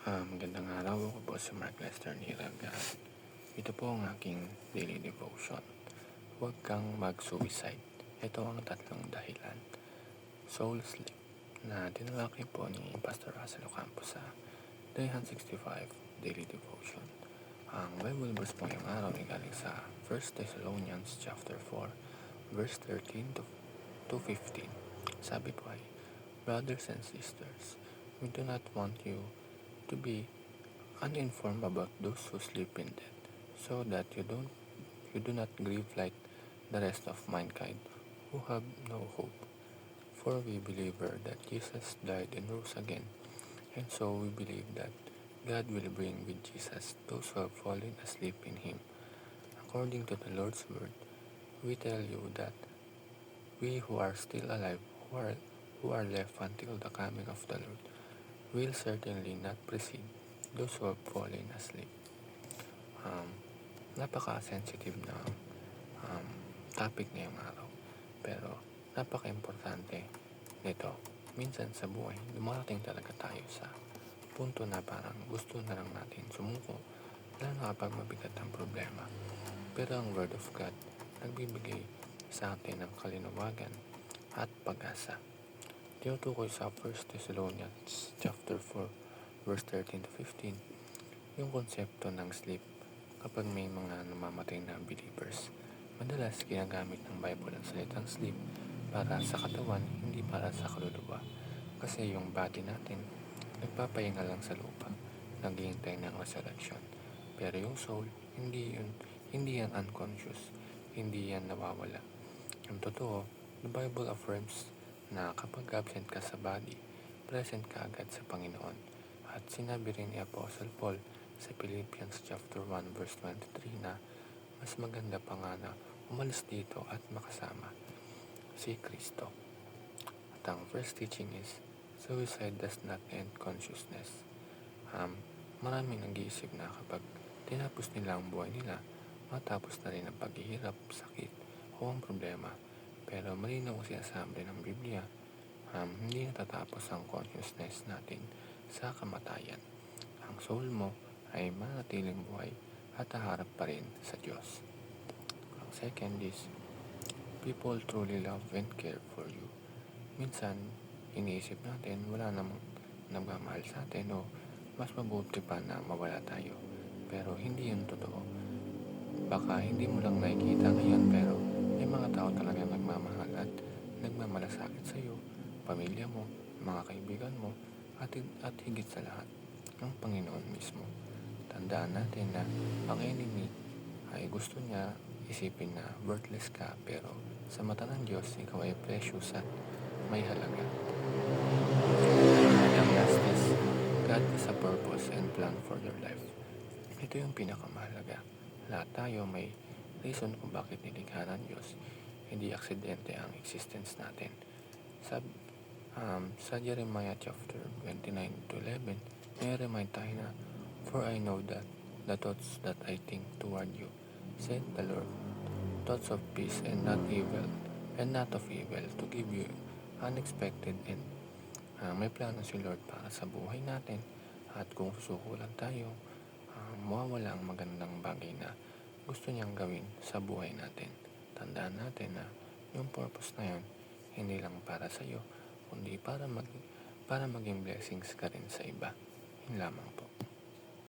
Magandang araw, ako po si Mark Lester Niraga. Ito po ang aking daily devotion. Huwag kang mag-suicide. Ito ang tatlong dahilan. Soul Sleep na tinalakay po ni Pastor Russell Ocampo sa Day 165 Daily Devotion. Ang Bible verse po ngayong araw ay galing sa 1 Thessalonians chapter 4, verse 13 to 15. Sabi po ay, Brothers and sisters, we do not want you to be uninformed about those who sleep in death, so that you do not grieve like the rest of mankind who have no hope. For we believe that Jesus died and rose again, and so we believe that God will bring with Jesus those who have fallen asleep in him. According to the Lord's word, we tell you that we who are still alive, who are left until the coming of the Lord, will certainly not precede those who have fallen asleep. Napaka-sensitive na topic ngayong araw. Pero napaka-importante nito. Minsan sa buhay, dumarating talaga tayo sa punto na parang gusto na lang natin sumuko, lalo na kapag mabigat ang problema. Pero ang Word of God, nagbibigay sa atin ng kalinawagan at pag-asa. Tinutukoy sa 1 Thessalonians chapter 4, verse 13 to 15, yung konsepto ng sleep kapag may mga namamatay na believers. Madalas ginagamit ng Bible ang salitang sleep para sa katawan, hindi para sa kaluluwa. Kasi yung body natin, nagpapahinga lang sa lupa, naghihintay ng resurrection. Pero yung soul, hindi yan unconscious, hindi yan nawawala. Ang totoo, the Bible affirms na kapag absent ka sa body, present ka agad sa Panginoon. At sinabi rin ni Apostle Paul sa Philippians chapter 1 verse 23 na mas maganda pa nga na umalis dito at makasama si Kristo. At ang first teaching is, suicide does not end consciousness. Maraming nag-iisip na kapag tinapos nila ang buhay nila, matapos na rin ang paghihirap, sakit o ang problema. Pero malinaw ang sinasabi ng Biblia, hindi natatapos ang consciousness natin sa kamatayan. Ang soul mo ay manatiling buhay at haharap pa rin sa Diyos. Ang second is, people truly love and care for you. Minsan, iniisip natin wala namang nagmamahal sa atin o mas mabuti pa na mawala tayo. Pero hindi yun totoo. Baka hindi mo lang nakikita ngayon pero may mga tao talaga nagmamahal at nagmamalasakit sa iyo, pamilya mo, mga kaibigan mo, at higit sa lahat, ang Panginoon mismo. Tandaan natin na ang enemy ay gusto niya isipin na worthless ka, pero sa mata ng Diyos, ikaw ay precious at may halaga. Ang last is, God has a purpose and plan for your life. Ito yung pinakamahalaga. Lahat tayo may reason kung bakit nilikha ng Diyos. Hindi aksidente ang existence natin. Sa Jeremiah chapter 29 to 11, may remind tayo na, For I know that the thoughts that I think toward you, said the Lord, thoughts of peace and not of evil, to give you unexpected end. May plano si Lord para sa buhay natin, at kung susuko lang tayo, mawawala ang magandang bagay na gusto niyang gawin sa buhay natin. Tandaan natin na yung purpose na yun, hindi lang para sa iyo, kundi para maging blessings ka rin sa iba. Yun lamang po.